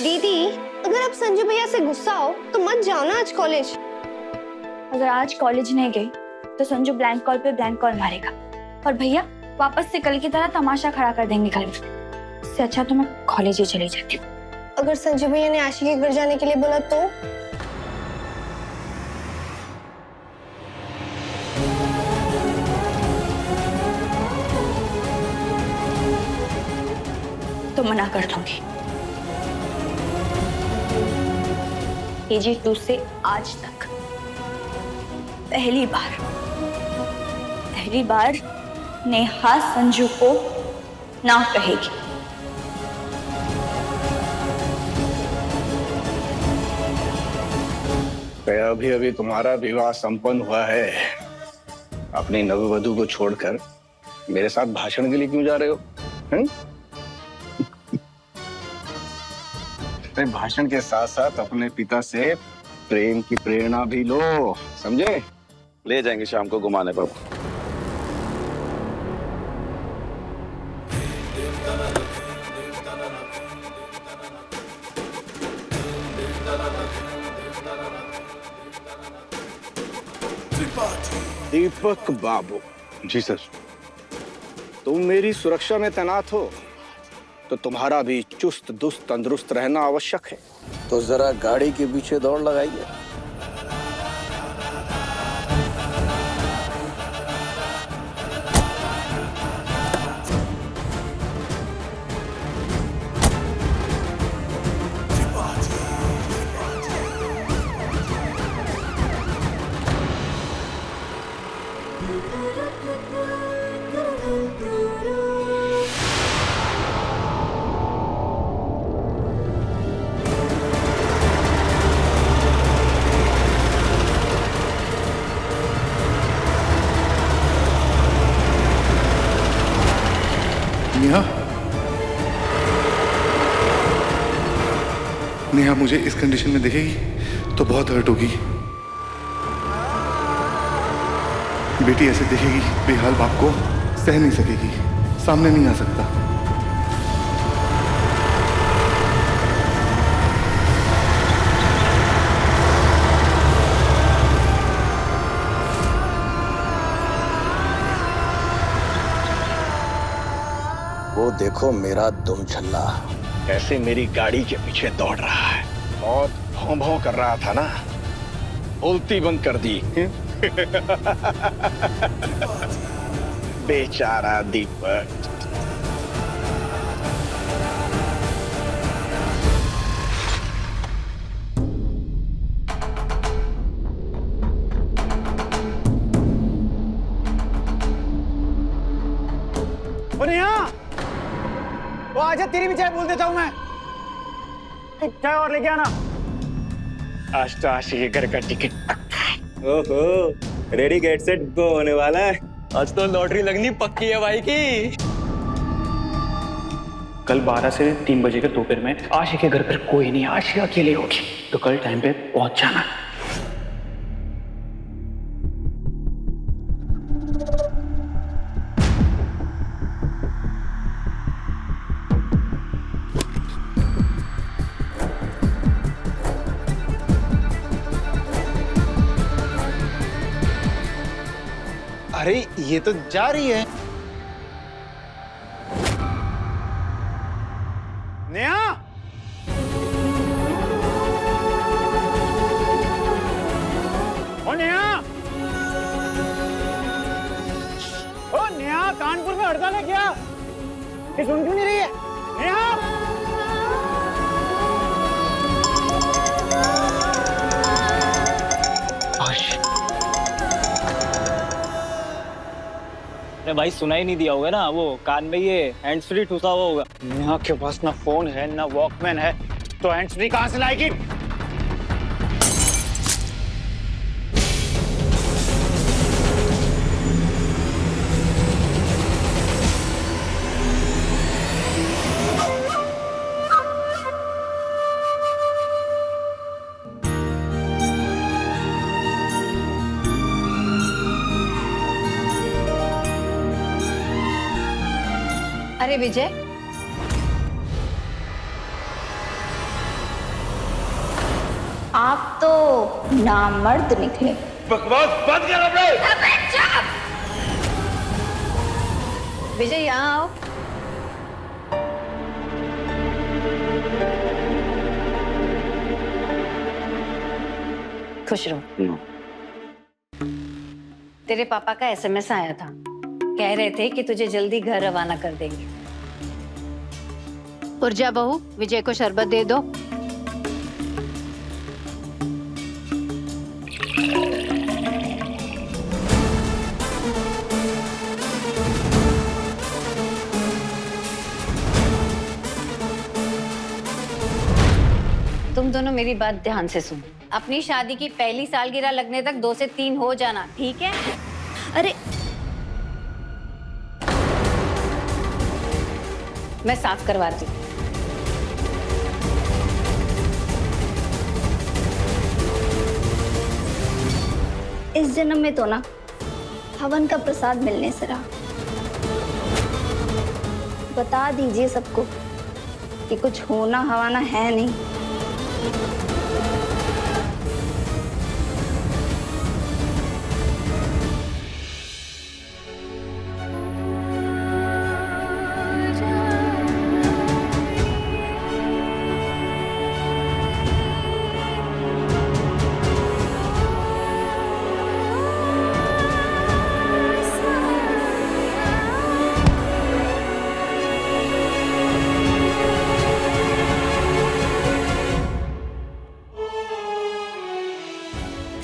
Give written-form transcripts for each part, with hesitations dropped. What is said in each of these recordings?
दीदी, अगर आप संजू भैया से गुस्सा हो तो मत जाओ ना आज कॉलेज। अगर आज कॉलेज नहीं गई तो संजू ब्लैंक कॉल पे ब्लैंक कॉल मारेगा और भैया वापस से कल की तरह तमाशा खड़ा कर देंगे कल। इससे अच्छा तो मैं कॉलेज ही चली जाती हूँ। अगर संजू भैया ने आशी के घर जाने के लिए बोला तो? मना कर दूंगी। KG2 से आज तक पहली बार नेहा संजू को ना कहेगी। अभी अभी तुम्हारा विवाह संपन्न हुआ है, अपनी नववधु को छोड़कर मेरे साथ भाषण के लिए क्यों जा रहे हो? हैं? भाषण के साथ साथ अपने पिता से प्रेम की प्रेरणा भी लो, समझे? ले जाएंगे शाम को घुमाने पर। दीपक बाबू जी सर, तुम मेरी सुरक्षा में तैनात हो तो तुम्हारा भी चुस्त दुस्त तंदुरुस्त रहना आवश्यक है। तो जरा गाड़ी के पीछे दौड़ लगाइए। नेहा, नेहा मुझे इस कंडीशन में देखेगी तो बहुत हर्ट होगी। बेटी ऐसे देखेगी बेहाल बाप को सह नहीं सकेगी, सामने नहीं आ सकता। वो देखो मेरा दुम छल्ला कैसे मेरी गाड़ी के पीछे दौड़ रहा है। बहुत भौं भौं कर रहा था ना, बोलती बंद कर दी। बेचारा दीपक। वो आजा, तेरी भी चाय बोल देता हूँ मैं। एक चाय और लेके आना। आज तो आशी के घर का टिकट पक्का है। ओहो, रेडी गेट सेट गो होने वाला है। आज तो लॉटरी लगनी पक्की है भाई की। कल 12 से 3 बजे के दोपहर में आशी के घर पर कोई नहीं, आशी अकेली होगी, तो कल टाइम पे पहुंच जाना। अरे ये तो जा रही है। नेहा, ओ नेहा, ओ नेहा, कानपुर में हड़ताल है क्या? ये सुन क्यों नहीं रही है? नेहा, भाई सुना ही नहीं दिया होगा ना, वो कान में ये हैंड्स फ्री ठूसा हुआ होगा। नेहा के पास ना फोन है ना वॉकमैन है, तो हैंड्स फ्री कहां से लाएगी? अरे विजय, आप तो नामर्द निकले। बकवास बंद कर अपने। अबे चुप! विजय यहाँ आओ। खुश रहो। तेरे पापा का एसएमएस आया था, कह रहे थे कि तुझे जल्दी घर रवाना कर देंगे। पुरजा बहू, विजय को शरबत दे दो। तुम दोनों मेरी बात ध्यान से सुनो। अपनी शादी की पहली सालगिरह लगने तक 2 से 3 हो जाना, ठीक है? अरे मैं साफ करवाती हूँ। इस जन्म में तो ना हवन का प्रसाद मिलने से रहा। बता दीजिए सबको कि कुछ होना हवाना है नहीं।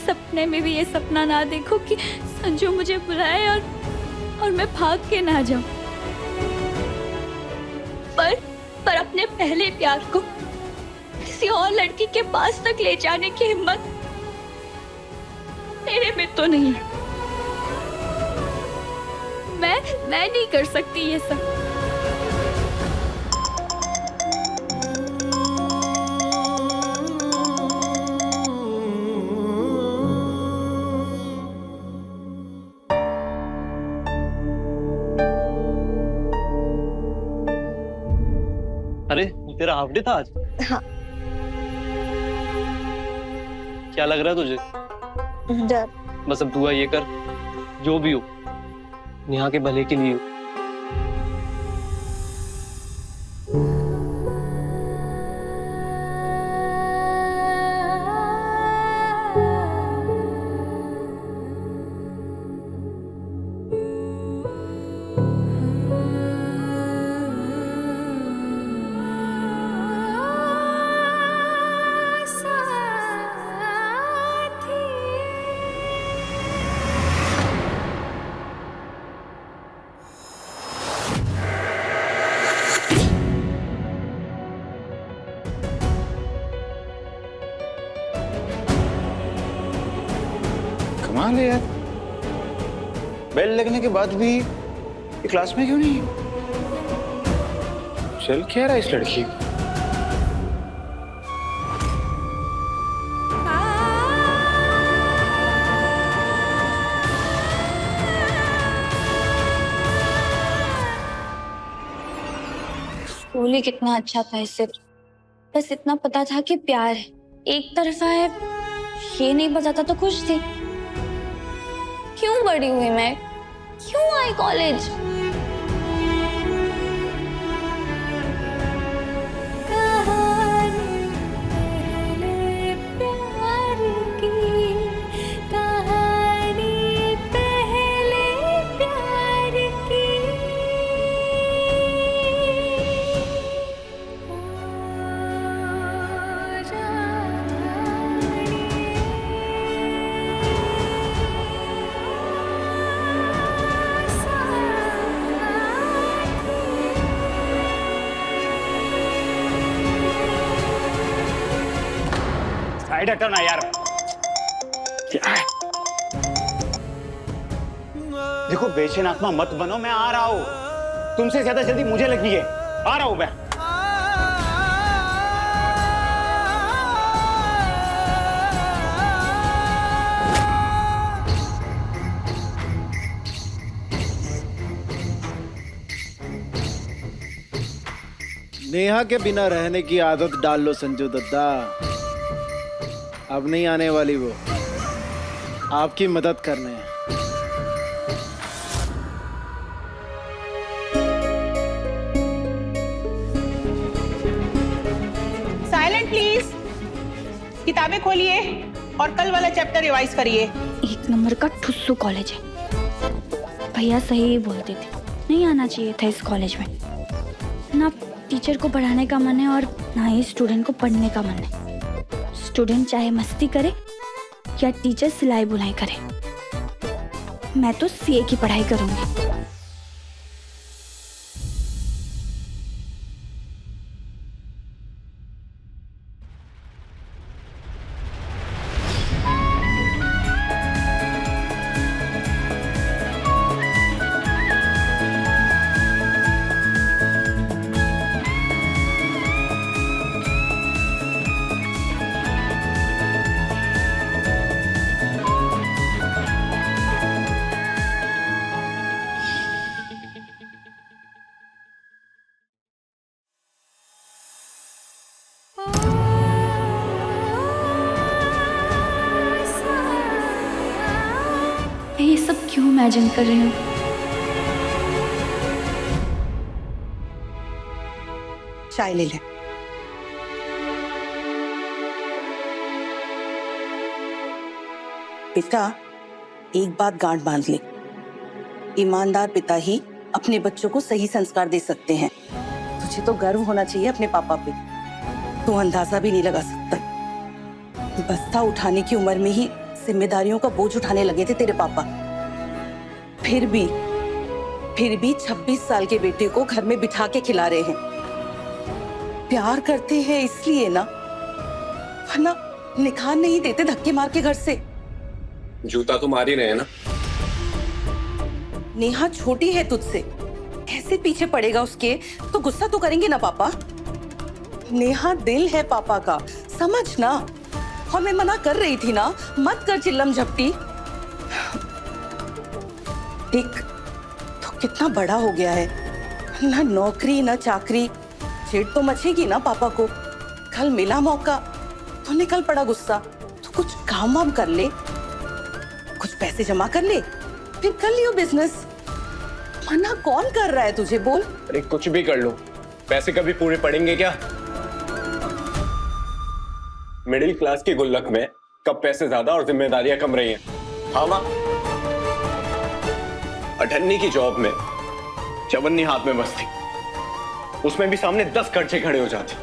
सपने में भी ये सपना ना देखो कि संजू मुझे बुलाए और मैं भाग के ना जाऊं। पर अपने पहले प्यार को किसी और लड़की के पास तक ले जाने की हिम्मत मेरे में तो नहीं। मैं नहीं कर सकती ये सब। अरे तेरा हाफ डे था आज। हाँ। क्या लग रहा है तुझे? डर। बस अब दुआ ये कर, जो भी हो नेहा के भले के लिए हो। कमाल है यार, बेल लगने के बाद भी ये क्लास में क्यों नहीं? चल क्या रहा है इस लड़की को? स्कूल ही कितना अच्छा था, इससे बस इतना पता था कि प्यार है, एक तरफा है, ये नहीं पता था तो खुश थी। क्यों बड़ी हुई मैं? क्यों आई कॉलेज? साइड हटो ना यार। क्या है? देखो बेचैन आत्मा मत बनो, मैं आ रहा हूँ। तुमसे ज्यादा जल्दी मुझे लगी है, आ रहा हूँ मैं। नेहा के बिना रहने की आदत डाल लो संजू दद्दा। अब नहीं आने वाली वो, आपकी मदद करने। Silent please. किताबें खोलिए और कल वाला चैप्टर रिवाइज करिए। 1 नंबर का ठुस्सू कॉलेज है। भैया सही ही बोलते थे, नहीं आना चाहिए था इस कॉलेज में। ना टीचर को पढ़ाने का मन है और ना ही स्टूडेंट को पढ़ने का मन है। स्टूडेंट चाहे मस्ती करे या टीचर सिलाई बुनाई करे, मैं तो सीए की पढ़ाई करूंगी। मैं ये सब क्यों इमेजिन कर रही हूँ? चाय ले ले। बेटा, एक बात गांठ बांध ले, ईमानदार पिता ही अपने बच्चों को सही संस्कार दे सकते हैं। तुझे तो गर्व होना चाहिए अपने पापा पे। तू अंदाजा भी नहीं लगा सकता, बस्ता उठाने की उम्र में ही जिम्मेदारियों का बोझ उठाने लगे थे तेरे पापा। फिर भी 26 साल के बेटे को घर में बिठा के खिला रहे हैं। प्यार करते हैं इसलिए ना, वरना निकाल नहीं देते धक्के मार के घर से। जूता तो मार ही रहे हैं ना। नेहा छोटी है तुझसे, ऐसे पीछे पड़ेगा उसके तो गुस्सा तो करेंगे ना पापा। नेहा दिल है पापा का, समझ ना। और मैं मना कर रही थी ना, मत कर चिल्लम झपटी। देख तो कितना बड़ा हो गया है, ना नौकरी ना चाकरी। चिढ़ तो मचेगी ना पापा को। कल मिला मौका तो निकल पड़ा गुस्सा। तो कुछ काम वाम कर ले, कुछ पैसे जमा कर ले, फिर कर लियो बिजनेस। मना कौन कर रहा है तुझे, बोल। अरे कुछ भी कर लो, पैसे कभी पूरे पड़ेंगे क्या? मिडिल क्लास की गुल्लक में कब पैसे ज्यादा और जिम्मेदारियां कम रही हैं। हाँ माँ, अठन्नी की जॉब में चवन्नी हाथ में बस थी, उसमें भी सामने 10 खर्चे खड़े हो जाते।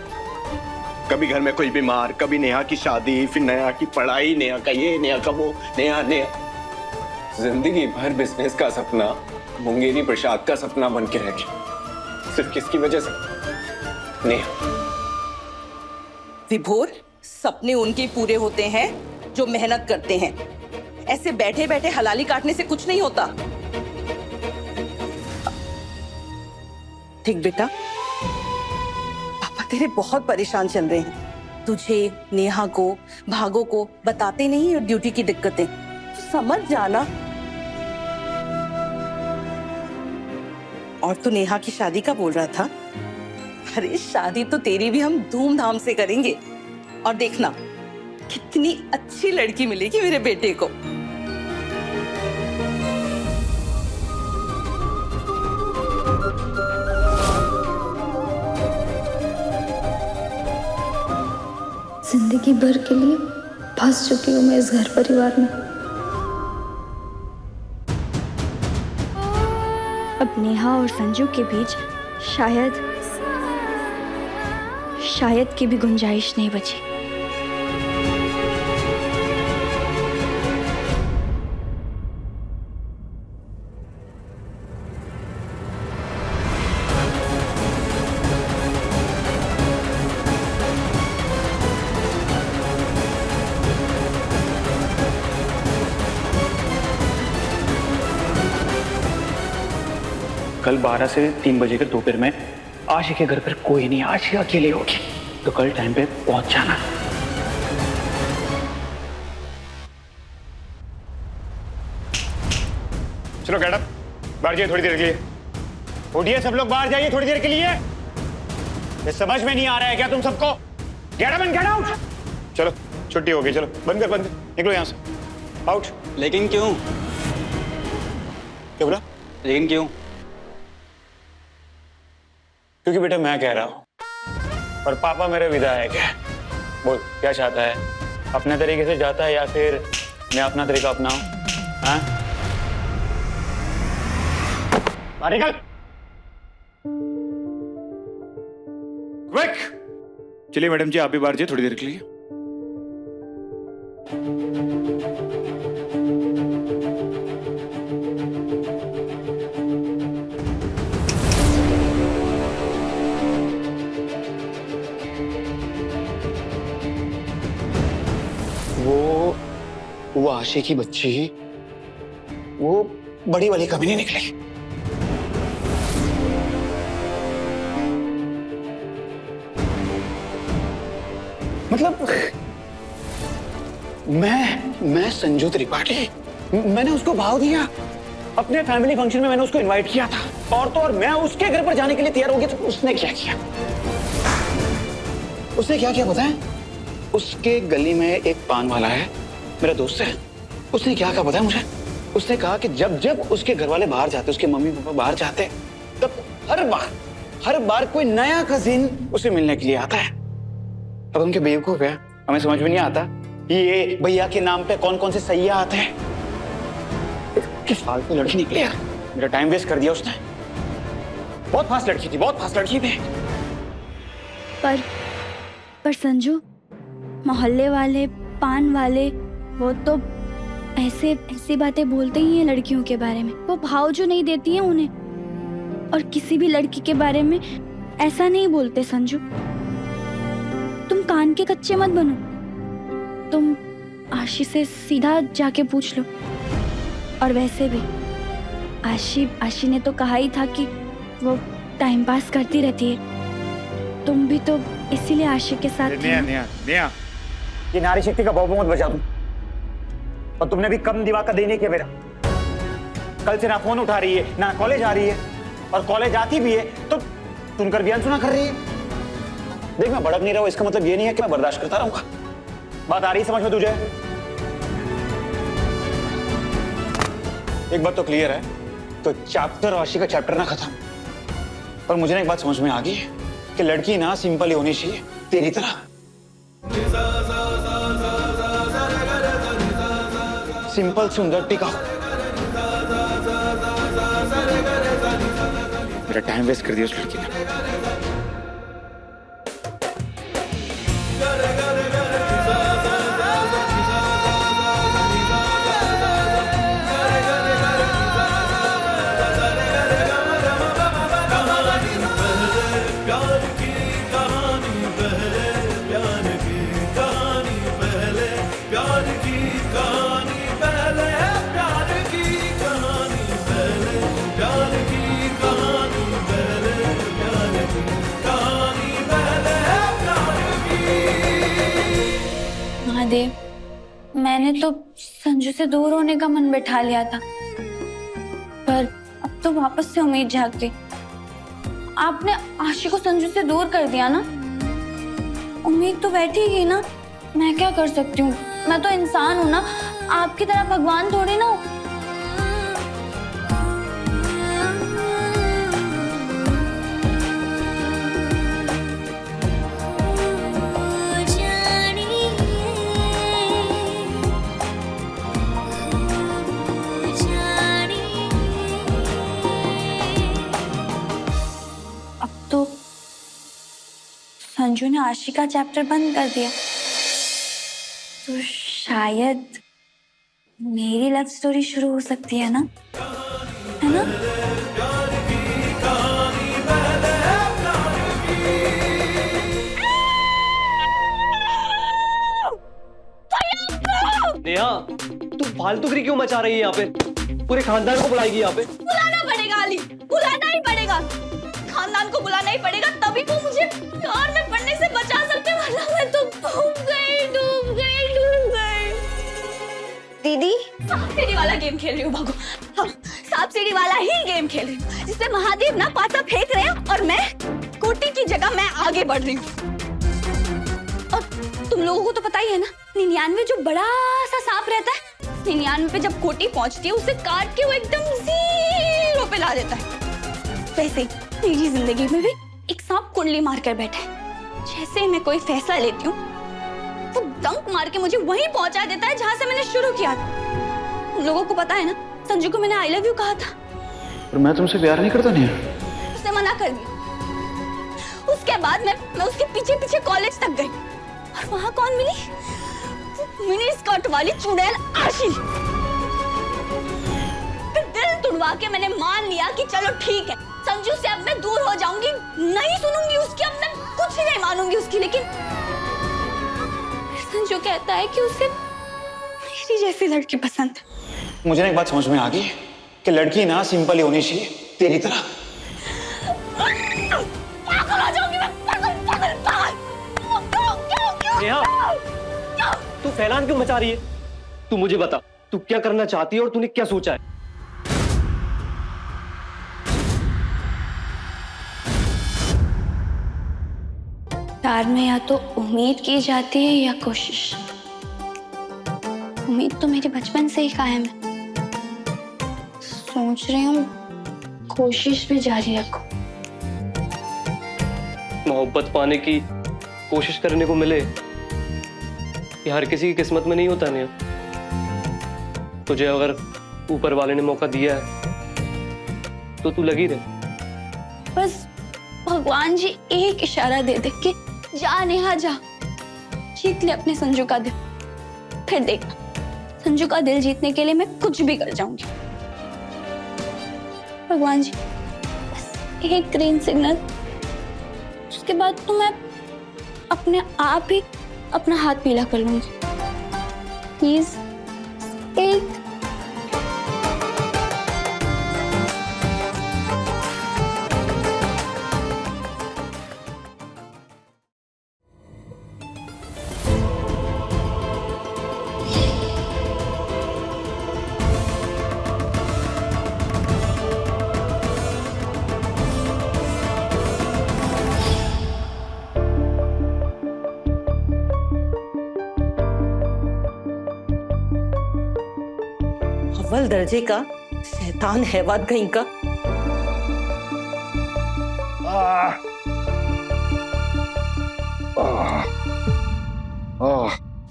कभी घर में कोई बीमार, कभी नेहा की शादी, फिर नेहा की पढ़ाई, नेहा का ये, नेहा का वो, नेहा। जिंदगी भर बिजनेस का सपना मुंगेरी प्रसाद का सपना बन के रह गया। सिर्फ किसकी वजह से? नेहा। विभोर, सपने उनके पूरे होते हैं जो मेहनत करते हैं। ऐसे बैठे बैठे हलाली काटने से कुछ नहीं होता। ठीक बेटा, पापा तेरे बहुत परेशान चल रहे हैं। तुझे, नेहा को, भागो को बताते नहीं ड्यूटी की दिक्कतें। समझ जाना। और तू नेहा की शादी का बोल रहा था? अरे शादी तो तेरी भी हम धूमधाम से करेंगे। और देखना कितनी अच्छी लड़की मिलेगी मेरे बेटे को। जिंदगी भर के लिए फंस चुकी हूँ मैं इस घर परिवार में। अब नेहा और संजू के बीच शायद की भी गुंजाइश नहीं बची। कल 12 से 3 बजे के दोपहर में आशी के घर पर कोई नहीं, आशी अकेले होगी, तो कल टाइम पे पहुंच जाना। चलो गेट अप, बाहर जाइए थोड़ी देर के लिए। उठिए सब लोग, बाहर जाइए थोड़ी देर के लिए। ये समझ में नहीं आ रहा है क्या तुम सबको? Get up and get out. चलो छुट्टी हो गई, चलो बंद कर, निकलो यहाँ से, आउट। लेकिन क्यों? क्या बोला? लेकिन क्यों? क्योंकि बेटा मैं कह रहा हूँ और पापा मेरे विधायक है। बोल क्या चाहता है? अपने तरीके से जाता है या फिर मैं अपना तरीका अपनाऊं? हाँ? बाहर निकल। क्विक। चलिए मैडम जी, आप भी बाहर जाइए थोड़ी देर के लिए। वो आशी की बच्ची वो बड़ी वाली कभी नहीं निकली। मतलब मैं संजू त्रिपाठी, मैंने उसको भाव दिया। अपने फैमिली फंक्शन में मैंने उसको इनवाइट किया था और तो और मैं उसके घर पर जाने के लिए तैयार हो गया, तो उसने क्या किया? उसने क्या किया पता है? उसके गली में एक पान वाला है, मेरा दोस्त है। उसने क्या कहा पता है मुझे? उसने कहा कि जब जब उसके घर वाले बाहर जाते, उसके मम्मी पापा बाहर जाते, तब हर बार कोई नया कजिन उसे मिलने के लिए आता है। अब उनके बेवकूफ है, हमें समझ में नहीं आता ये भैया के नाम पे कौन कौन से सैया आते हैं। किस फालतू लड़की निकली यार, मेरा टाइम वेस्ट कर दिया उसने। बहुत फास्ट लड़की थी, बहुत फास्ट लड़की थी। पर संजू, मोहल्ले वाले, पान वाले, वो तो ऐसी बातें बोलते ही हैं लड़कियों के बारे में। वो भाव जो नहीं देती हैं उन्हें, और किसी भी लड़की के बारे में ऐसा नहीं बोलते। संजू, तुम कान के कच्चे मत बनो। तुम आशी से सीधा जाके पूछ लो। और वैसे भी आशी ने तो कहा ही था कि वो टाइम पास करती रहती है। तुम भी तो इसीलिए आशी के साथ थे। निया, ये नारी शक्ति का बॉबो मत बजा दूं। और तुमने भी कम दिमाग का देने किया मेरा। कल से ना फोन उठा रही है, ना कॉलेज आ रही है, और कॉलेज आती भी है तो सुनकर भी अनसुना कर रही है। देख, मैं भड़क नहीं रहा हूं, इसका मतलब ये नहीं है कि मैं बर्दाश्त करता रहूंगा। बात आ रही समझ में तुझे? एक बात तो क्लियर है, तो चैप्टर आशी का चैप्टर ना खत्म। पर मुझे ना एक बात समझ में आ गई है कि लड़की ना सिंपल ही होनी चाहिए, तेरी तरह। सिंपल सुंदर टिका। मेरा टाइम वेस्ट कर दिया उस लड़की ने। महादेव, मैंने तो संजू से दूर होने का मन बैठा लिया था, पर अब तो वापस से उम्मीद जाग गई। आपने आशी को संजू से दूर कर दिया ना, उम्मीद तो बैठी गई ना। मैं क्या कर सकती हूँ? मैं तो इंसान हूँ ना, आपकी तरह भगवान थोड़ी ना हूँ। संजू ने आशी का चैप्टर बंद कर दिया, तो शायद मेरी लव स्टोरी शुरू हो सकती है ना, है ना? नेहा, तू फालतूगिरी क्यों मचा रही है यहाँ पे? पूरे खानदान को बुलाएगी यहाँ पे? बुलाना पड़ेगा अली, बुलाना ही पड़ेगा। खानदान को बुलाना ही पड़ेगा, तभी वो मुझे प्यार में पड़ने से बचा सकते हैं, वरना मैं तो डूब गई। दीदी, सांप सीढ़ी वाला गेम खेल रही हूँ, भागो। हाँ, सांप सीढ़ी वाला ही गेम खेल रही हूँ, जिससे महादेव ना पासा फेंक रहे हैं और मैं कोटी की जगह मैं आगे बढ़ रही हूँ। और तुम लोगों को तो पता ही है ना, 99 जो बड़ा सा सांप रहता है, 99 पे जब कोटी पहुंचती है उसे काट के वो एकदम 0 पे ला देता है। वैसे ही मेरी जिंदगी में भी एक सांप कुंडली मार कर बैठा है। जैसे ही मैं कोई फैसला लेती हूँ वो डंक मार के मुझे वहीं पहुंचा देता है जहां से मैंने शुरू किया था। तुम लोगों को पता है ना, संजू को मैंने आई लव यू कहा था, पर मैं तुमसे प्यार नहीं करता नेहा। उसने मना कर दिया। उसके बाद मैं उसके पीछे पीछे कॉलेज तक गई और वहां कौन मिली? मिनी स्कर्ट वाली चुड़ैल आशी। फिर दिल तुड़वा के मैंने मान लिया कि चलो ठीक है, संजू से अब मैं दूर हो जाऊंगी, नहीं सुनूंगी उसकी, अब मैं कुछ नहीं मानूंगी उसकी। लेकिन संजू कहता है कि उसे मेरी जैसी लड़की पसंद है। मुझे ना एक बात समझ में आ गई कि लड़की ना सिंपल ही होनी चाहिए तेरी तरह। पागल हो जाऊंगी मैं, पागल। नेहा, तू फैलान क्यों मचा रही है? तू मुझे बता, तू क्या करना चाहती है और तूने क्या सोचा है? प्यार में या तो उम्मीद की जाती है या कोशिश। उम्मीद तो मेरे बचपन से ही कायम है, सोच रही हूँ कोशिश भी जारी रखूं। मोहब्बत पाने की कोशिश करने को मिले ये हर किसी की किस्मत में नहीं होता नेहा। तुझे अगर ऊपर वाले ने मौका दिया है तो तू लगी रहे। बस भगवान जी एक इशारा दे दे कि जा नेहा जा, जीत ले अपने संजू का दिल। फिर देखना, संजू का दिल जीतने के लिए मैं कुछ भी कर जाऊंगी। भगवान जी बस एक ग्रीन सिग्नल, उसके बाद तो मैं अपने आप ही अपना हाथ पीला कर लूंगी। प्लीज एक। अव्वल दर्जे का शैतान हैवान कहीं का।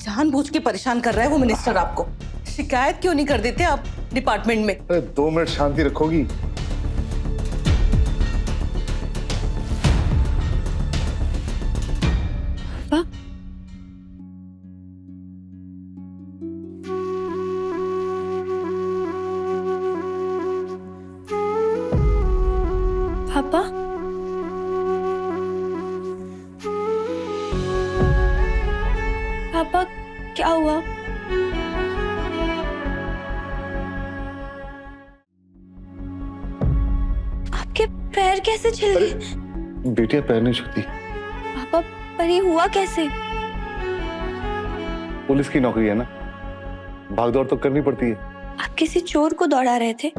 जानबूझ के परेशान कर रहा है वो मिनिस्टर आपको। शिकायत क्यों नहीं कर देते आप डिपार्टमेंट में? 2 मिनट शांति रखोगी? पापा, पापा क्या हुआ? आपके पैर कैसे छिल गए? बेटियां पैर नहीं छूती। पापा पर ये हुआ कैसे? पुलिस की नौकरी है ना, भागदौड़ तो करनी पड़ती है। आप किसी चोर को दौड़ा रहे थे?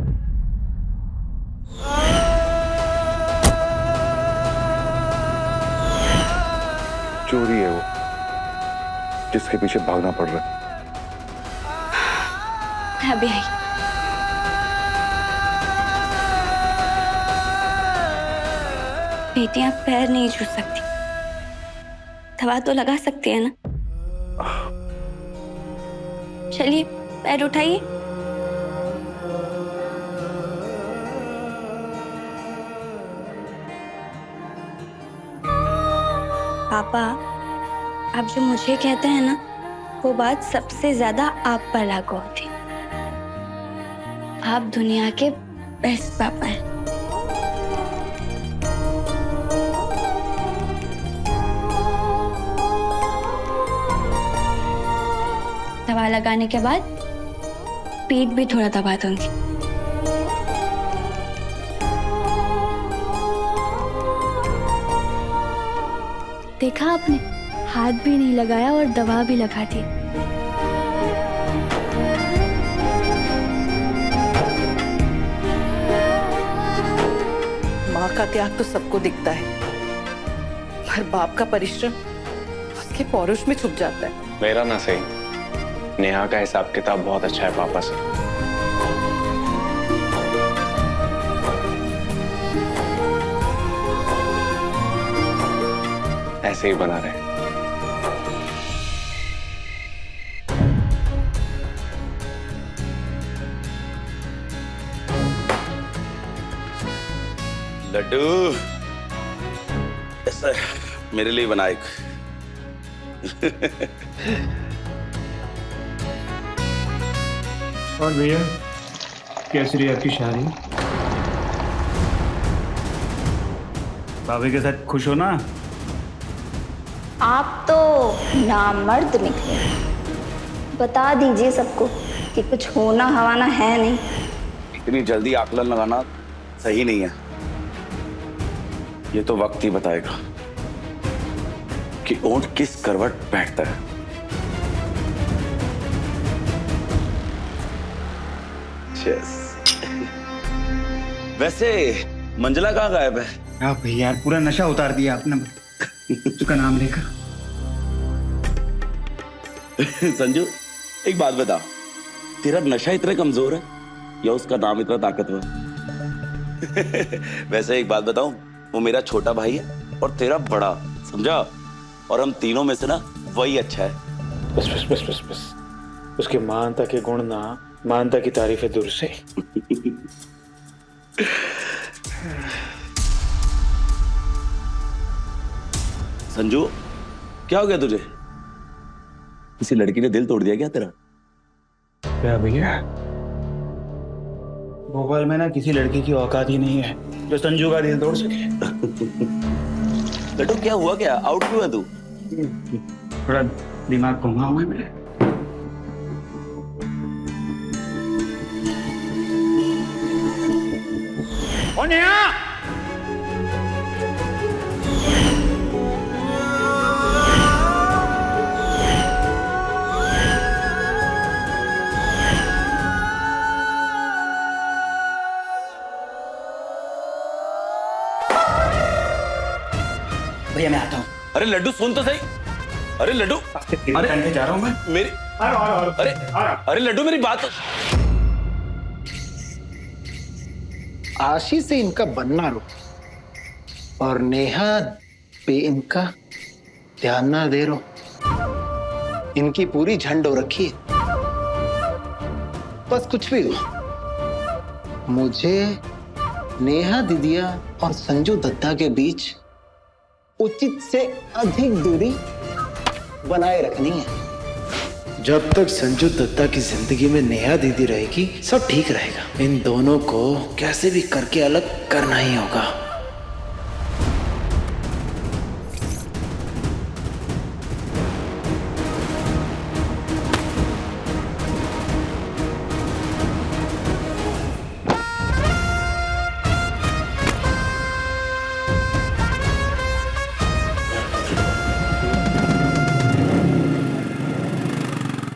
चोरी है वो जिसके पीछे भागना पड़ रहा है। मैं अभी आई। बेटियां पैर नहीं छू सकती, दवा तो लगा सकती है ना। चलिए पैर उठाइए। पापा, आप जो मुझे कहते हैं ना, वो बात सबसे ज्यादा आप पर लागू होती। आप दुनिया के बेस्ट पापा हैं। दवा लगाने के बाद पीठ भी थोड़ा दबा दूंगी। देखा आपने, हाथ भी नहीं लगाया और दवा भी लगा दी। माँ का त्याग तो सबको दिखता है, पर बाप का परिश्रम उसके पौरुष में छुप जाता है। मेरा ना सही, नेहा का हिसाब किताब बहुत अच्छा है पापा से। ऐसे ही बना रहे। लड्डू ऐसा मेरे लिए बना एक। और भैया कैसी रही आपकी शादी? भाभी के साथ खुश हो ना? आप तो नामर्द निकले। बता दीजिए सबको कि कुछ होना हवाना है नहीं। इतनी जल्दी आकलन लगाना सही नहीं है। ये तो वक्त ही बताएगा कि ऊंट किस करवट बैठता है। वैसे मंजला कहाँ गायब है? हाँ भैया पूरा नशा उतार दिया आपने उसका नाम लेकर। संजू एक बात बता, तेरा नशा इतना कमजोर है या उसका नाम इतना ताकतवर? वैसे एक बात बताऊं, वो मेरा छोटा भाई है और तेरा बड़ा, समझा? और हम तीनों में से ना वही अच्छा है। बस बस बस बस बस, उसके मानता के गुण ना मानता की तारीफ है दूर से। संजू क्या हो गया तुझे? किसी लड़की ने दिल तोड़ दिया क्या तेरा? क्या भैया, भोपाल में ना किसी लड़की की औकात ही नहीं है जो संजू का दिल तोड़ सके। लड्डू क्या हुआ, क्या आउट क्यों है तू? थोड़ा दिमाग घुमा हुआ है मेरे। ओ नेहा! भैया मैं आता हूँ। अरे लड्डू सुन तो सही। अरे लड्डू, अरे जा रहा हूँ मैं। मेरी अरे अरे लड्डू मेरी बात। आशी से इनका बनना रुक और नेहा पे इनका ध्यान ना दे रो। इनकी पूरी झंड हो रखी है। बस कुछ भी हो, मुझे नेहा दीदिया और संजू दत्ता के बीच उचित से अधिक दूरी बनाए रखनी है। जब तक संजू दत्ता की जिंदगी में नेहा दीदी रहेगी सब ठीक रहेगा। इन दोनों को कैसे भी करके अलग करना ही होगा।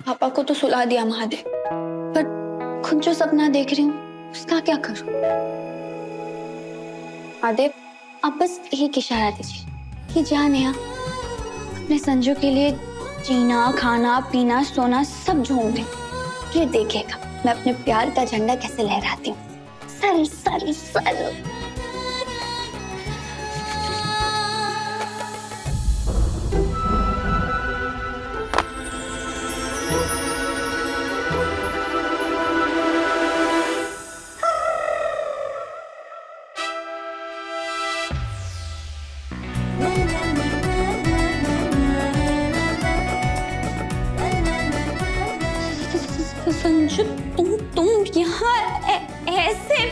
पापा को तो सुला दिया महादेव, पर खुद जो सपना देख रही हूँ उसका क्या करूं? महादेव आप बस एक इशारा दीजिए कि जा नेहा अपने संजू के लिए जीना खाना पीना सोना सब झोंक दे। ये देखेगा मैं अपने प्यार का झंडा कैसे लहराती हूँ। Sir sir sir. संजू तुम यहाँ ऐसे?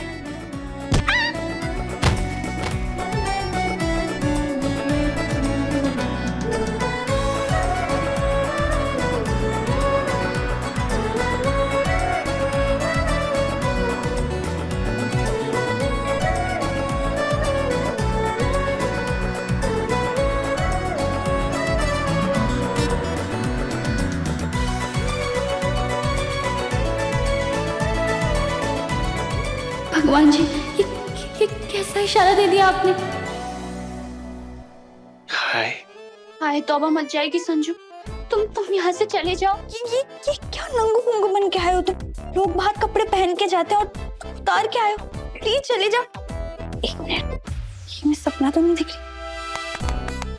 भगवान जी ये कैसा इशारा दे दिया आपने? हाय। हाय तौबा मच जाएगी संजू, तुम यहाँ से चले जाओ। ये क्या नंगू पुंगू बन के आए हो तुम? लोग बाहर कपड़े पहन के जाते हैं और तुम उतार के आए हो। प्लीज चले जाओ। एक मिनट, ये मैं सपना तो नहीं दिख रही?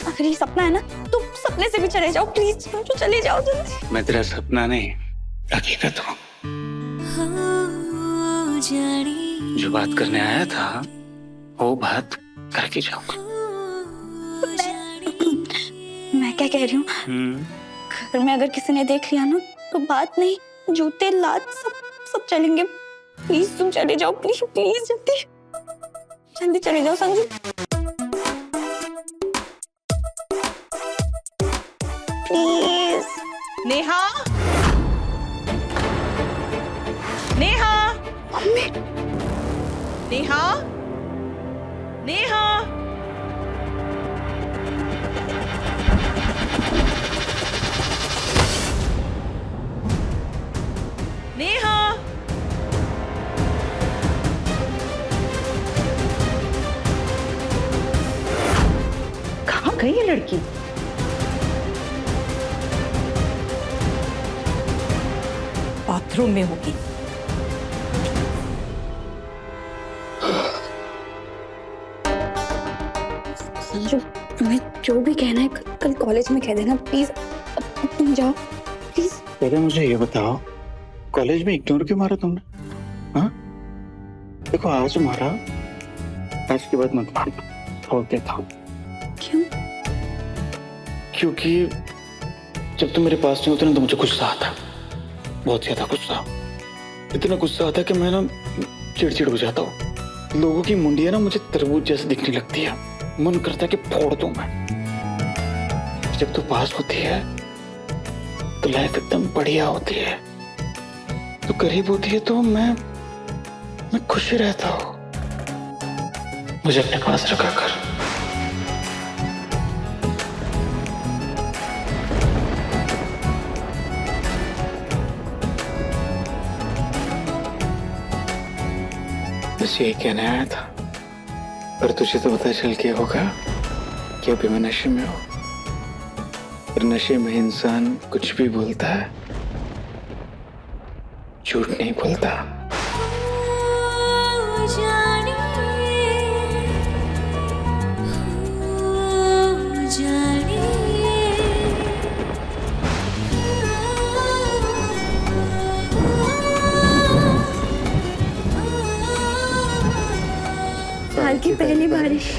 अगर ये सपना है ना तो सपने से भी चले जाओ प्लीज। संजू चले जाओ जल्दी। मैं तेरा सपना नहीं, हकीकत हूँ। जो बात करने आया था वो बात करके जाऊंगा। मैं क्या कह रही हूँ, घर में अगर किसी ने देख लिया ना तो बात नहीं, जूते लात सब चलेंगे। प्लीज तुम चले जाओ, प्लीज प्लीज जल्दी चले जाओ संजू। प्लीज। नेहा, नेहा, मम्मी। नेहा, नेहा। नेहा, कहाँ गई ये लड़की? बाथरूम में होगी। संजू तुम्हें जो भी कहना है कल कॉलेज में कह देना प्लीज। अब तुम जाओ प्लीज। पहले मुझे ये बताओ, कॉलेज में इग्नोर क्यों मारा तुमने? हाँ, देखो आज मारा, आज के बाद मत मारना। छोड़ देता हूँ। क्यों? क्योंकि जब तुम मेरे पास नहीं होते ना तो मुझे गुस्सा आता, बहुत ज्यादा गुस्सा। इतना गुस्सा आता कि मैं ना चिड़चिड़ हो जाता हूँ। लोगों की मुंडियां ना मुझे तरबूज जैसे दिखने लगती है, मन करता है कि फोड़ दूं मैं। जब तू पास होती है तो लाइफ एकदम बढ़िया होती है, तो करीब होती है तो मैं खुश ही रहता हूँ। मुझे अपने पास रखा कर। बस यही कहने आया था, पर तुझे तो पता चल गया होगा कि अभी मैं नशे में हूँ। और नशे में इंसान कुछ भी बोलता है, झूठ नहीं बोलता। साल की पहली बारिश।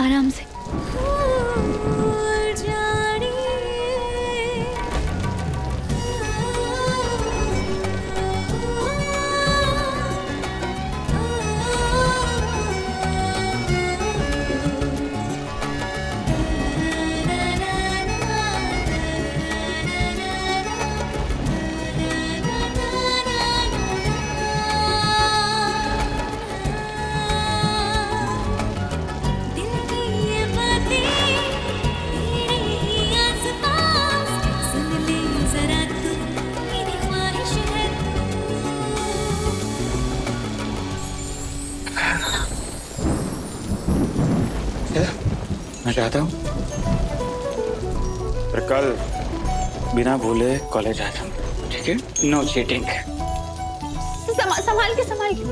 आराम से। मैं चाहता हूँ पर कल बिना भूले कॉलेज आ जाऊँ, ठीक है? No cheating. संभाल के।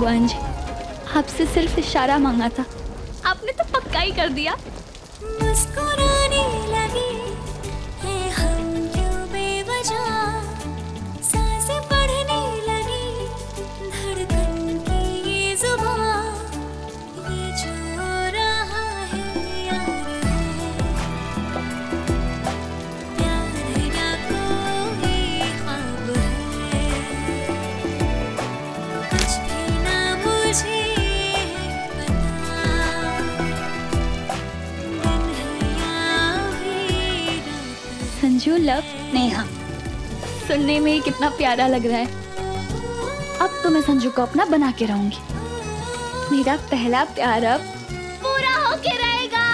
भगवान जी, आपसे सिर्फ इशारा मांगा था, आपने तो पक्का ही कर दिया। मुस्कुराने लगे हैं हम क्यों बेवजह, सांसें पढ़ने लगी धड़कन की ये जुबां, ये जो रहा है यार है, प्यार या कोई ख्वाब है, कुछ भी ना मुझे संजू लव नेहा, सुनने में ही कितना प्यारा लग रहा है। अब तो मैं संजू को अपना बना के रहूंगी। मेरा पहला प्यार अब पूरा होके रहेगा।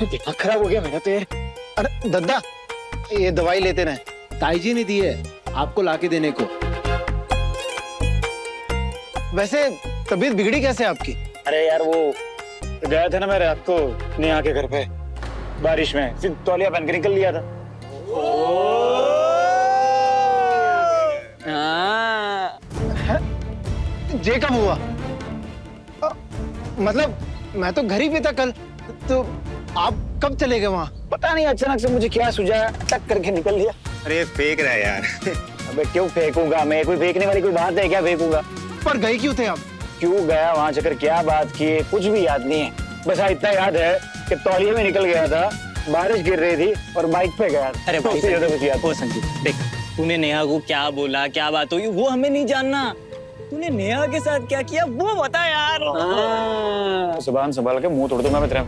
दिमाग खराब हो गया मेरा तो यार। अरे दद्दा, ये दवाई लेते रहे, ताई जी ने दी है आपको लाके देने को। वैसे तबीयत बिगड़ी कैसे आपकी? अरे यार वो गया था ना मैं रात को नेहा के घर पे बारिश में, फिर तौलिया पहन के निकल लिया था। ये कब हुआ? मतलब मैं तो घर ही पे था कल, तो आप कब चले गए वहाँ? पता नहीं अचानक से मुझे क्या सूझा, टक करके निकल लिया। अरे फेंक रहा है यार। अबे क्यों फेंकूंगा मैं, कोई फेंकने वाली कोई बात है क्या, फेंकूंगा? पर गए क्यों थे आप? क्यों गया वहां जाकर, क्या बात की, कुछ भी याद नहीं है। बस इतना याद है कि तौलिए में निकल गया था, बारिश गिर रही थी और बाइक पे गया। अरे भाई उससे ज्यादा कुछ याद ओ संजू देख, तूने नेहा को क्या बोला, क्या बात हुई, वो हमें नहीं जानना। तूने नेहा के साथ क्या किया वो बता यार। जुबान संभाल के मुंह तोड़ दूंगा मैं तेरा।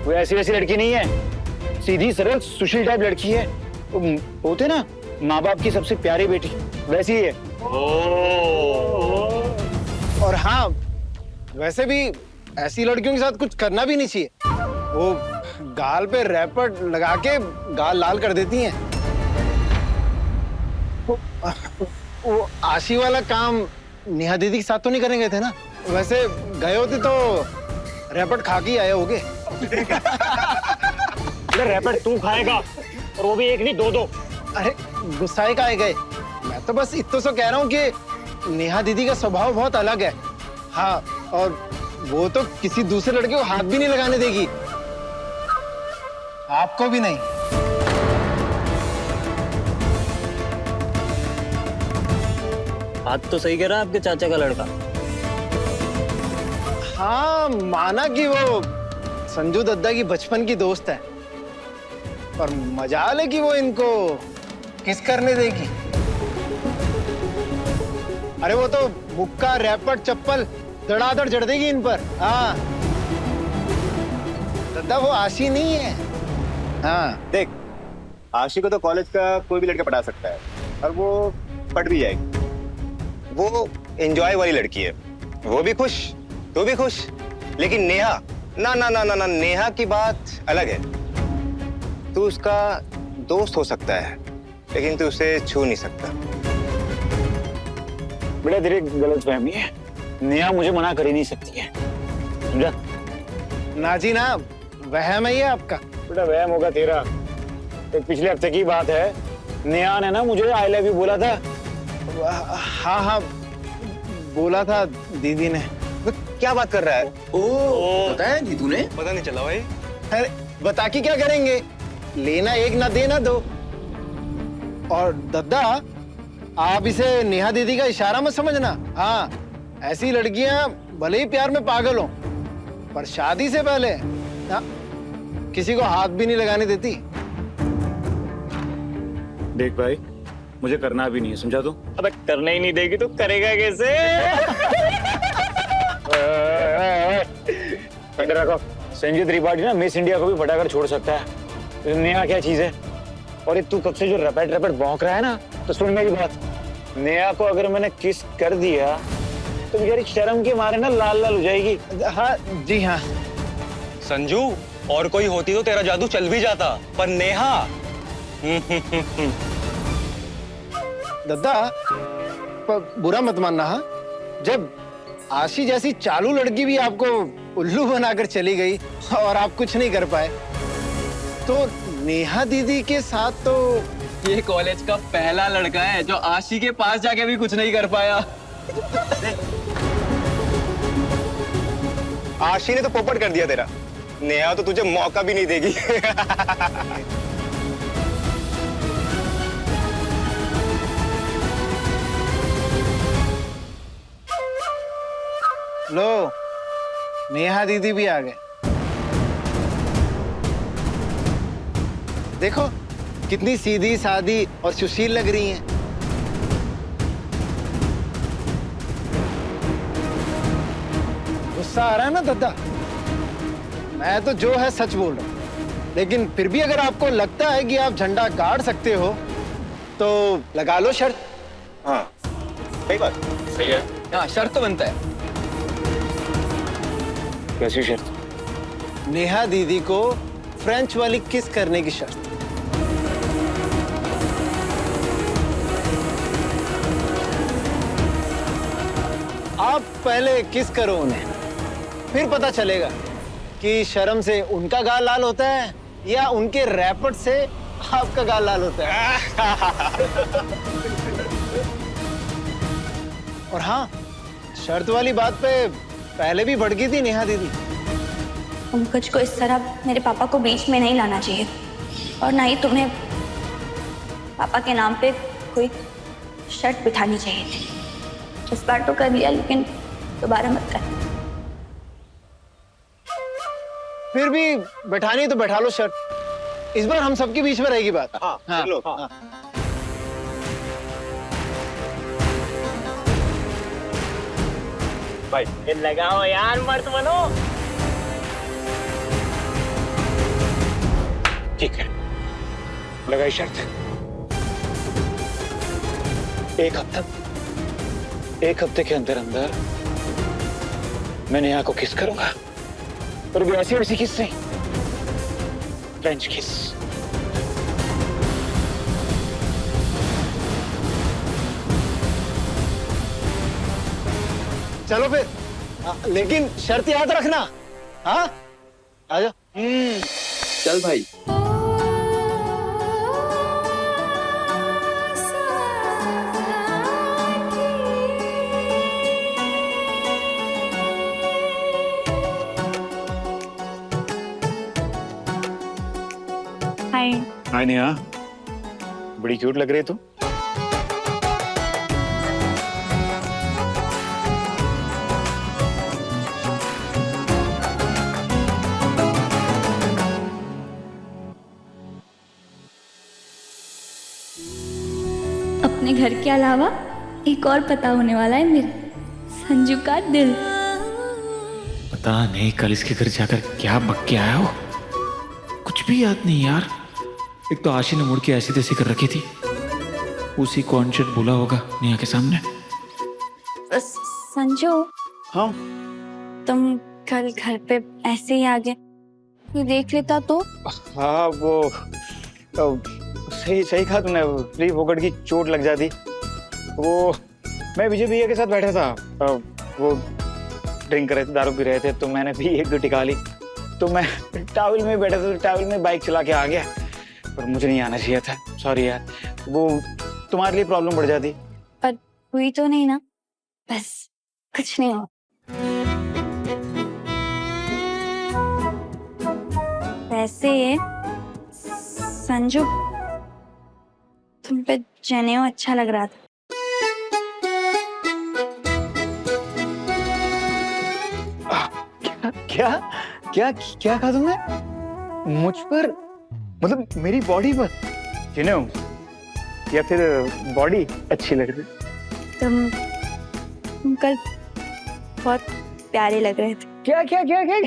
वो ऐसी वैसी लड़की नहीं है, सीधी सरल सुशील टाइप लड़की है। होते ना माँ बाप की सबसे प्यारी बेटी, वैसी ही है। और हाँ, वैसे भी ऐसी लड़कियों के साथ कुछ करना भी नहीं चाहिए। वो गाल पे रैपर लगा के गाल लाल कर देती हैं। वो आशी वाला काम नेहा दीदी के साथ तो नहीं करेंगे थे ना? वैसे गए होते तो रैपर खा के आए होगे। रैपर तू खाएगा, और वो भी एक नहीं दो दो। अरे गुस्साए का गए, मैं तो बस इतना सा कह रहा हूँ कि नेहा दीदी का स्वभाव बहुत अलग है। हाँ, और वो तो किसी दूसरे लड़के को हाथ भी नहीं लगाने देगी, आपको भी नहीं। बात तो सही कह रहा है आपके चाचा का लड़का। हाँ, माना कि वो संजू दद्दा की बचपन की दोस्त है, पर मजाल है कि वो इनको किस करने देगी। अरे वो तो मुक्का रैपर चप्पल धड़ाधड़ जड़ देगी इन पर। हाँ, दद्दा वो आशी नहीं है। हाँ देख, आशी को तो कॉलेज का कोई भी लड़का पढ़ा सकता है और वो पढ़ भी जाएगी। वो एंजॉय वाली लड़की है, वो भी खुश, तू भी खुश। लेकिन नेहा, ना ना ना ना ना, नेहा की बात अलग है। तू उसका दोस्त हो सकता है, लेकिन तू उसे छू नहीं सकता। बेटा तेरी गलतफहमी है, नेहा मुझे मना कर ही नहीं सकती है, समझा? ना जी ना, वहम है ये आपका। बेटा वहम होगा तेरा। तो पिछले हफ्ते की बात है, नेहा ने ना मुझे आई लव यू बोला था। हाँ हाँ, बोला था दीदी ने। क्या बात कर रहा है? बताया नहीं तूने? पता नहीं चला भाई। अरे बता के क्या करेंगे, लेना एक ना देना दो। और दद्दा, आप इसे नेहा दीदी का इशारा मत समझना। हाँ, ऐसी लड़कियां भले ही प्यार में पागल हो, पर शादी से पहले ना, किसी को हाथ भी नहीं लगाने देती। देख भाई, मुझे करना भी नहीं है, समझा तू? अबे करने ही नहीं देगी तो करेगा कैसे? रखो, संजय त्रिपाठी ना मिस इंडिया को भी फटाकर छोड़ सकता है। तो नेहा क्या चीज है? और तू कब से जो रपट रपट भौंक रहा है ना, तो सुन मेरी बात। नेहा को अगर मैंने किस कर दिया तो बेचारी शर्म के मारे ना लाल लाल हो जाएगी। हाँ जी हाँ। संजू, और कोई होती तो तेरा जादू चल भी जाता, पर नेहा। दद्दा, बुरा मत मानना। हाँ, जब आशी जैसी चालू लड़की भी आपको उल्लू बनाकर चली गई और आप कुछ नहीं कर पाए, तो नेहा दीदी के साथ तो ये कॉलेज का पहला लड़का है जो आशी के पास जाके भी कुछ नहीं कर पाया। आशी ने तो पोपट कर दिया तेरा। नेहा तो तुझे मौका भी नहीं देगी। लो, नेहा दीदी भी आ गए। देखो कितनी सीधी सादी और सुशील लग रही हैं। गुस्सा आ रहा है ना दद्दा? मैं तो जो है सच बोल रहा हूं, लेकिन फिर भी अगर आपको लगता है कि आप झंडा गाड़ सकते हो तो लगा लो शर्त। हाँ सही बात। सही है। हाँ शर्त तो बनता है। कैसी शर्त? नेहा दीदी को फ्रेंच वाली किस करने की शर्त। आप पहले किस करो उन्हें, फिर पता चलेगा कि शर्म से उनका गाल लाल होता है या उनके रैपट से आपका गाल लाल होता है। और हाँ, शर्त वाली बात पे पहले भी भड़की थी नेहा दीदी। पंकज को इस तरह मेरे पापा को बीच में नहीं लाना चाहिए, और ना ही तुम्हें पापा के नाम पे कोई शर्त बिठानी चाहिए थी। इस बार तो कर लिया, लेकिन दोबारा मत कर। फिर भी बैठानी तो बैठा लो शर्त। इस बार हम सबके बीच में रहेगी बात। हाँ, हाँ, लो, हाँ। भाई लगाओ यार, मर्द बनो। ठीक है, लगाई शर्त। एक हफ्ते के अंदर अंदर मैं नेहा को किस करूंगा, और भी ऐसी वैसी किस नहीं, फ्रेंच किस। चलो फिर, लेकिन शर्त याद रखना। हाँ, आजा। चल भाई। हाय। हाय नेहा, बड़ी क्यूट लग रही है तू। अपने घर के अलावा एक और पता होने वाला है मेरे, संजू का दिल। पता नहीं कल इसके घर जाकर क्या बक के आया हो, कुछ भी याद नहीं यार। एक तो आशी ने मुड़ के ऐसी तैसी कर रखी थी, उसी को अनशट बोला होगा नेहा के सामने। संजू, हाँ तुम कल घर पे ऐसे ही आ गए, कोई देख लेता तो? हाँ वो सही सही कहा तुमने, फ्री फोकट की चोट लग जाती। वो मैं विजय भैया के साथ बैठा था, वो ड्रिंक कर रहे थे, दारू पी रहे थे, तो मैंने भी एक दो टिका ली। तो मैं टावल में बैठा था, टावल में बाइक चला के आ गया, पर मुझे नहीं आना चाहिए था। सॉरी यार, वो तुम्हारे लिए प्रॉब्लम बढ़ जाती। पर हुई तो नहीं ना? बस कुछ नहीं हो। वैसे संजू, तुम पे जनेऊ अच्छा लग रहा था। क्या क्या क्या कहा तुमने? मुझ पर मतलब मेरी बॉडी पर, यू नो, या फिर बॉडी अच्छी लग रही? तुम कल बहुत प्यारे लग रहे थे। क्या क्या क्या क्या?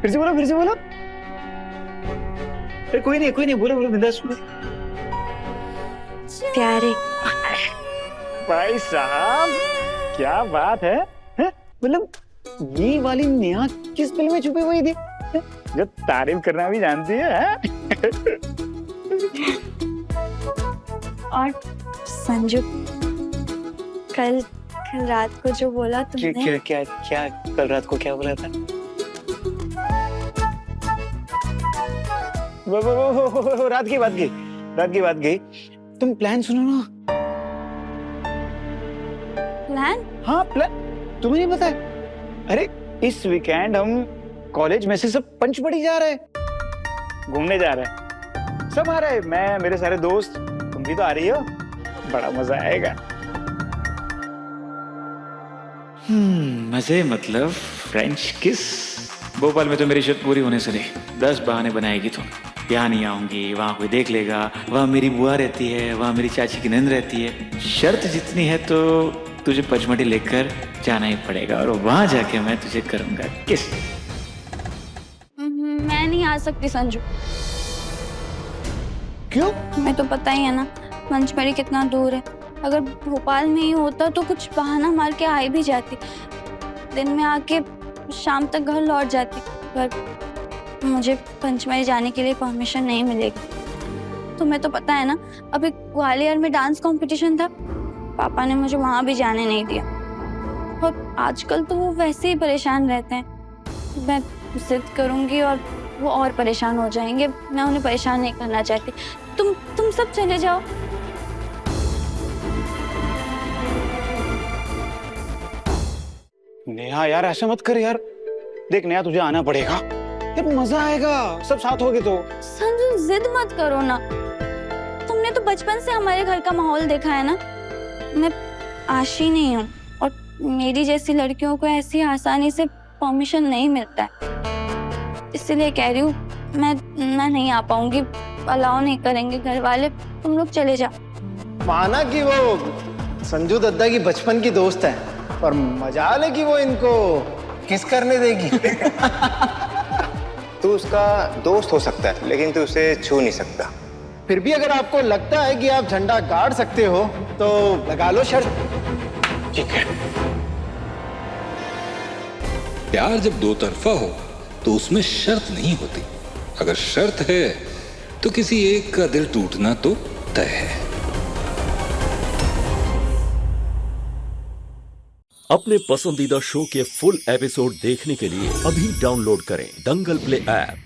फिर से बोलो, फिर से बोलो। कोई नहीं बोलो बोलो, बिंदास बोलो। प्यारे। भाई साहब क्या बात है? मतलब ये वाली नेहा किस फिल्म में छुपी हुई थी जो तारीफ करना भी जानती है? और संजू, कल रात को जो बोला तुमने, क्या कल रात को क्या बोला था? रात की बात गई। तुम प्लान सुनो ना। प्लान? हाँ प्लान, तुम्हें नहीं पता है? अरे इस वीकेंड हम कॉलेज में से सब पंचमढ़ी जा रहे हैं, घूमने जा रहे हैं। सब आ रहे हैं, मैं, मेरे सारे दोस्त, तुम भी तो आ रही हो, बड़ा मजा आएगा। मजे मतलब फ्रेंच किस। भोपाल में तो मेरी शर्त पूरी होने से नहीं 10 बहाने बनाएगी तुम। यहाँ नहीं आऊंगी, वहां कोई देख लेगा, वहां मेरी बुआ रहती है, वहां मेरी चाची की नंद रहती है। शर्त जितनी है तो तुझे पचमढ़ी लेकर जाना ही पड़ेगा, और वहां जाके मैं तुझे करूंगा किस। मैं नहीं आ सकती संजू। क्यों? मैं तो पता ही है ना पंचमढ़ी कितना दूर है। अगर भोपाल में ही होता तो कुछ बहाना मार के आ भी जाती, दिन में आके शाम तक घर लौट जाती, पर मुझे पंचमढ़ी जाने के लिए परमिशन नहीं मिलेगी। तुम्हें तो पता है ना, अभी ग्वालियर में डांस कंपटीशन था, पापा ने मुझे वहां भी जाने नहीं दिया। और आजकल तो वो वैसे ही परेशान रहते हैं। मैं जिद करूंगी और वो और परेशान हो जाएंगे। मैं उन्हें परेशान नहीं करना चाहती। तुम सब चले जाओ। नेहा यार ऐसा मत कर यार। देख नेहा, तुझे आना पड़ेगा यार, मजा आएगा सब साथ होगे तो। संजू जिद मत करो ना, तुमने तो बचपन से हमारे घर का माहौल देखा है ना। मैं आशी नहीं हूँ, और मेरी जैसी लड़कियों को ऐसी आसानी से परमिशन नहीं मिलता है। इसलिए कह रही हूँ, मैं नहीं आ पाऊंगी, अलाउ नहीं करेंगे घर वाले। तुम लोग चले जाओ। माना कि वो संजू दद्दा की बचपन की दोस्त है, पर मजाल है कि वो इनको किस करने देगी। तू उसका दोस्त हो सकता है, लेकिन तू उसे छू नहीं सकता। फिर भी अगर आपको लगता है कि आप झंडा गाड़ सकते हो तो लगा लो शर्त। ठीक है। प्यार जब दो तरफा हो तो उसमें शर्त नहीं होती। अगर शर्त है तो किसी एक का दिल टूटना तो तय है। अपने पसंदीदा शो के फुल एपिसोड देखने के लिए अभी डाउनलोड करें दंगल प्ले ऐप।